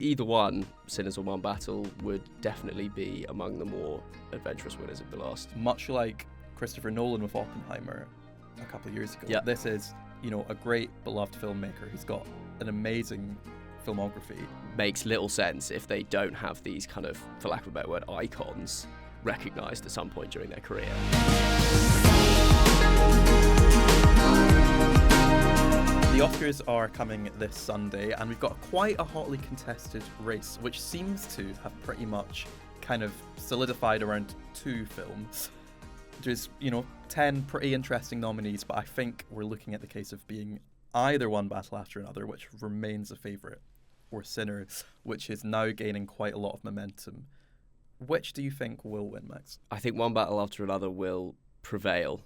Either one, Sinners or One Battle, would definitely be among the more adventurous winners of the last. Much like Christopher Nolan with Oppenheimer a couple of years ago. Yeah. This is, a great beloved filmmaker who's got an amazing filmography. Makes little sense if they don't have these kind of, for lack of a better word, icons recognised at some point during their career. The Oscars are coming this Sunday, and we've got quite a hotly contested race, which seems to have pretty much kind of solidified around 2 films. There's, 10 pretty interesting nominees, but I think we're looking at the case of being either One Battle After Another, which remains a favourite, or Sinners, which is now gaining quite a lot of momentum. Which do you think will win, Max? I think One Battle After Another will prevail.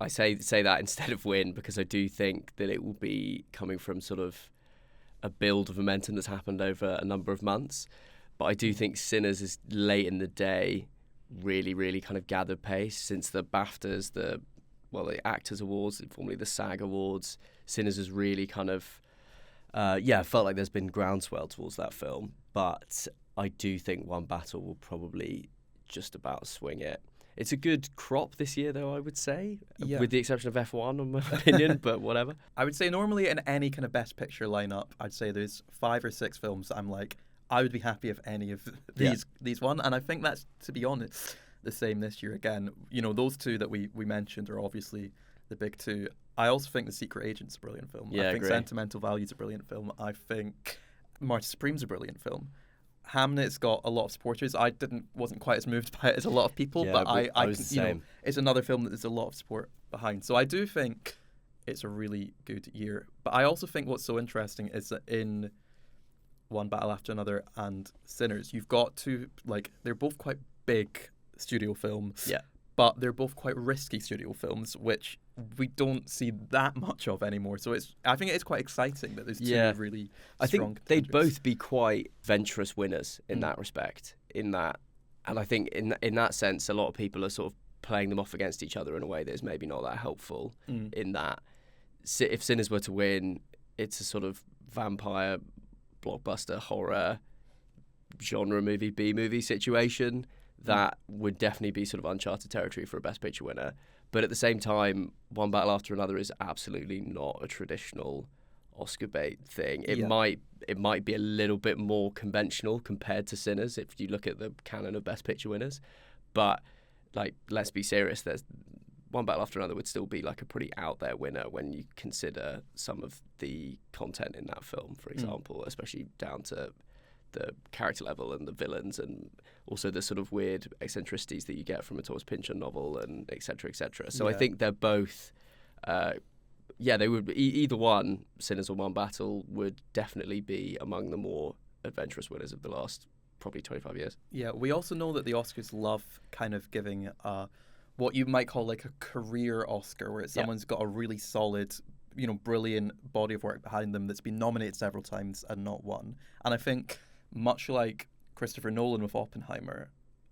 I say that instead of win because I do think that it will be coming from sort of a build of momentum that's happened over a number of months. But I do think Sinners is late in the day really, really kind of gathered pace since the BAFTAs, the Actors Awards, formerly the SAG Awards. Sinners has really kind of, felt like there's been groundswell towards that film. But I do think One Battle will probably just about swing it. It's a good crop this year, though, I would say, with the exception of F1, in my opinion, but whatever. I would say normally in any kind of Best Picture lineup, I'd say there's 5 or 6 films that I'm like, I would be happy if any of these won. And I think that's, to be honest, the same this year again. Those 2 that we mentioned are obviously the big 2. I also think The Secret Agent's a brilliant film. Yeah, I think agree. Sentimental Value's a brilliant film. I think Marty Supreme's a brilliant film. Hamnet's got a lot of supporters. I wasn't quite as moved by it as a lot of people, but I was the same. It's another film that there's a lot of support behind. So I do think it's a really good year. But I also think what's so interesting is that in One Battle After Another and Sinners, you've got 2, they're both quite big studio films. Yeah. But they're both quite risky studio films, which we don't see that much of anymore. So I think it is quite exciting that there's 2 really I strong think they'd contenders. both be quite venturous winners in that respect. And I think in that sense, a lot of people are sort of playing them off against each other in a way that is maybe not that helpful. In that, if Sinners were to win, it's a sort of vampire, blockbuster, horror, genre movie, B-movie situation that would definitely be sort of uncharted territory for a Best Picture winner. But at the same time, One Battle After Another is absolutely not a traditional Oscar bait thing. It might be a little bit more conventional compared to Sinners if you look at the canon of Best Picture winners. But let's be serious. There's One Battle After Another would still be like a pretty out there winner when you consider some of the content in that film, for example, especially down to the character level and the villains and also the sort of weird eccentricities that you get from a Thomas Pynchon novel and et cetera, et cetera. So I think they're both, they would either one, Sinners or One Battle, would definitely be among the more adventurous winners of the last probably 25 years. Yeah, we also know that the Oscars love kind of giving what you might call like a career Oscar, where someone's got a really solid, brilliant body of work behind them that's been nominated several times and not won. And I think much like Christopher Nolan with Oppenheimer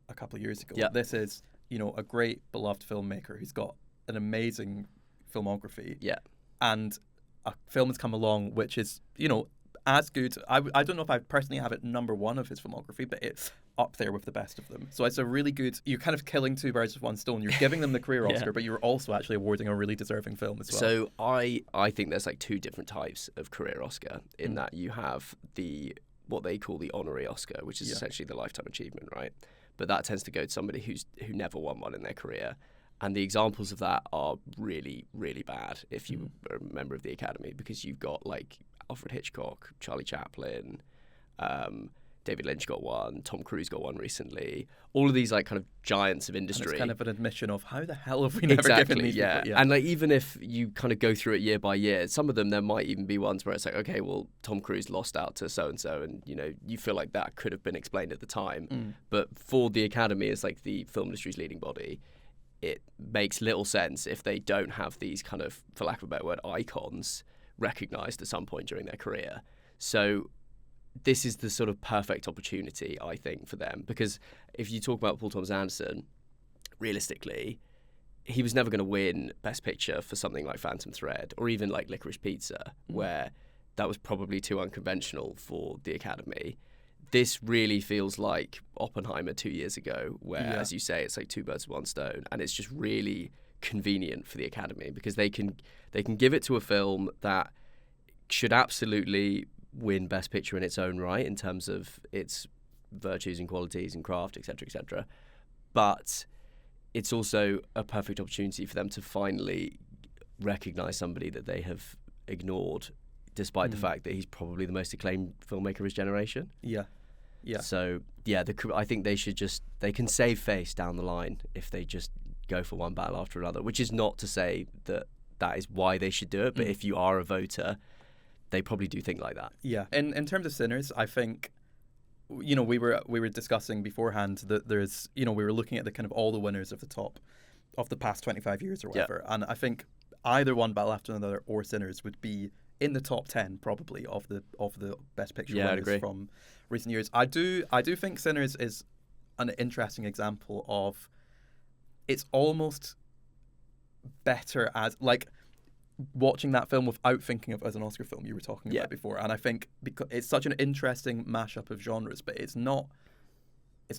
a couple of years ago, this is, a great beloved filmmaker who's got an amazing filmography. Yeah. And a film has come along which is, as good. I don't know if I personally have it number 1 of his filmography, but it's up there with the best of them. So it's a really good, you're kind of killing 2 birds with 1 stone. You're giving them the career Oscar, but you're also actually awarding a really deserving film as well. So I think there's 2 different types of career Oscar in that you have what they call the honorary Oscar, which is essentially the lifetime achievement, right? But that tends to go to somebody who never won one in their career. And the examples of that are really, really bad if you are a member of the Academy, because you've got Alfred Hitchcock, Charlie Chaplin, David Lynch got one, Tom Cruise got one recently. All of these kind of giants of industry. And it's kind of an admission of how the hell have we never given these people? Yeah. And even if you kind of go through it year by year, some of them there might even be ones where it's okay, well, Tom Cruise lost out to so and so, and you feel like that could have been explained at the time. But for the Academy as the film industry's leading body, it makes little sense if they don't have these kind of, for lack of a better word, icons recognised at some point during their career. So this is the sort of perfect opportunity, I think, for them. Because if you talk about Paul Thomas Anderson, realistically, he was never going to win Best Picture for something like Phantom Thread or even Licorice Pizza, where that was probably too unconventional for the Academy. This really feels like Oppenheimer 2 years ago, where, as you say, it's like two birds with one stone, and it's just really convenient for the Academy because they can give it to a film that should absolutely win Best Picture in its own right in terms of its virtues and qualities and craft, etc., etc. But it's also a perfect opportunity for them to finally recognise somebody that they have ignored, despite the fact that he's probably the most acclaimed filmmaker of his generation. Yeah. So, I think they can save face down the line if they just go for one battle after another, which is not to say that is why they should do it, but if you are a voter, they probably do think like that. Yeah. In terms of Sinners, I think, we were discussing beforehand that there's, we were looking at the kind of all the winners of the top of the past 25 years or whatever, and I think either One Battle After Another or Sinners would be in the top 10 probably of the Best Picture winners from recent years. I do think Sinners is an interesting example of, it's almost better as, like, watching that film without thinking of it as an Oscar film you were talking about before. And I think because it's such an interesting mashup of genres, but it's not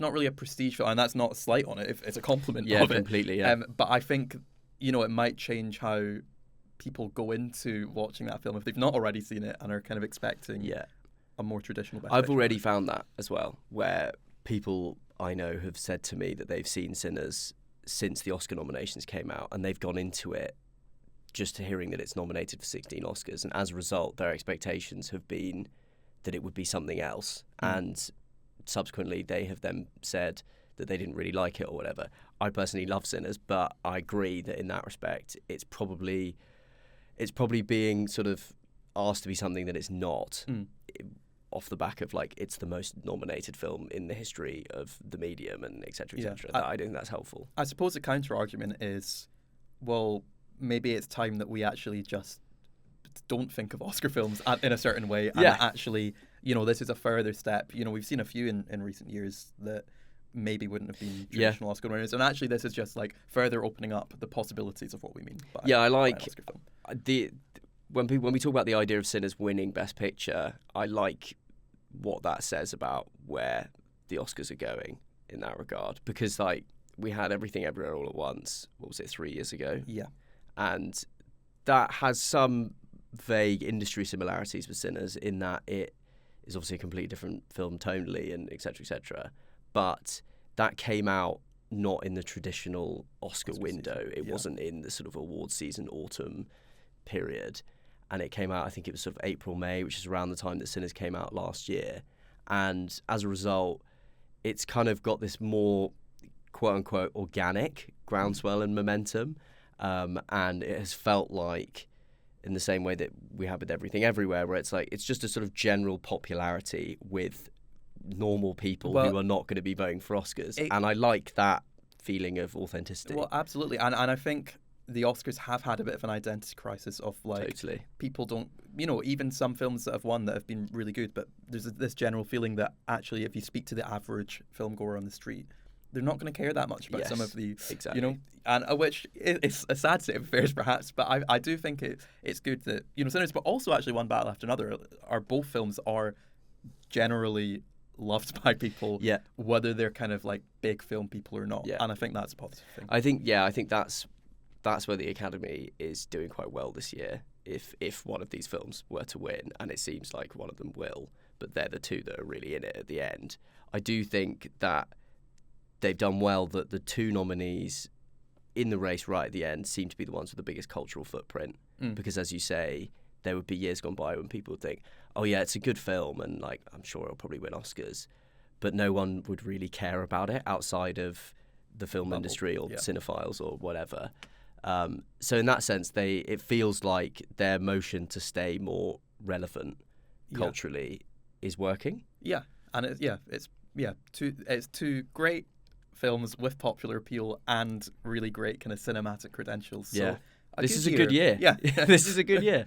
really a prestige film, and that's not a slight on it. It's a compliment of completely, it. But I think, it might change how people go into watching that film if they've not already seen it and are kind of expecting a more traditional Best I've Picture already movie. found that as well, where people I know have said to me that they've seen Sinners since the Oscar nominations came out, and they've gone into it just hearing that it's nominated for 16 Oscars, and as a result their expectations have been that it would be something else, and subsequently they have then said that they didn't really like it or whatever. I personally love Sinners, but I agree that in that respect it's probably being sort of asked to be something that it's not, off the back of, like, it's the most nominated film in the history of the medium, and etc., etc. I don't think that's helpful. I suppose the counter argument is, well, maybe it's time that we actually just don't think of Oscar films in a certain way, and actually, this is a further step. We've seen a few in recent years that maybe wouldn't have been traditional Oscar winners, and actually this is just like further opening up the possibilities of what we mean by I like by an Oscar film. When we talk about the idea of Sinners winning Best Picture, I like what that says about where the Oscars are going in that regard, because, like, we had Everything Everywhere All at Once, what was it, 3 years ago? Yeah. And that has some vague industry similarities with Sinners in that it is obviously a completely different film tonally and etc., etc. But that came out not in the traditional Oscar window. It wasn't in the sort of award season autumn period. And it came out, I think it was sort of April, May, which is around the time that Sinners came out last year. And as a result, it's kind of got this more quote-unquote organic groundswell and momentum. And it has felt like, in the same way that we have with Everything Everywhere, where it's like it's just a sort of general popularity with normal people who are not going to be voting for Oscars. And I like that feeling of authenticity. Well, absolutely. And I think the Oscars have had a bit of an identity crisis of, like, totally. People don't, even some films that have won that have been really good, but there's this general feeling that actually if you speak to the average film goer on the street, they're not going to care that much about some of the, and which is a sad state of affairs perhaps, but I do think it's good that, Sinners, but also actually One Battle After Another, are both films are generally loved by people, whether they're kind of like big film people or not, and I think that's a positive thing. I think that's where the Academy is doing quite well this year. If one of these films were to win, and it seems like one of them will, but they're the two that are really in it at the end, I do think that they've done well that the two nominees in the race right at the end seem to be the ones with the biggest cultural footprint. Because, as you say, there would be years gone by when people would think, oh yeah, it's a good film, and, like, I'm sure it'll probably win Oscars, but no one would really care about it outside of the film industry or cinephiles or whatever. So in that sense, it feels like their motion to stay more relevant culturally is working. Yeah, and it's two great films with popular appeal and really great kind of cinematic credentials. So this is a good year. Yeah. This is a good year.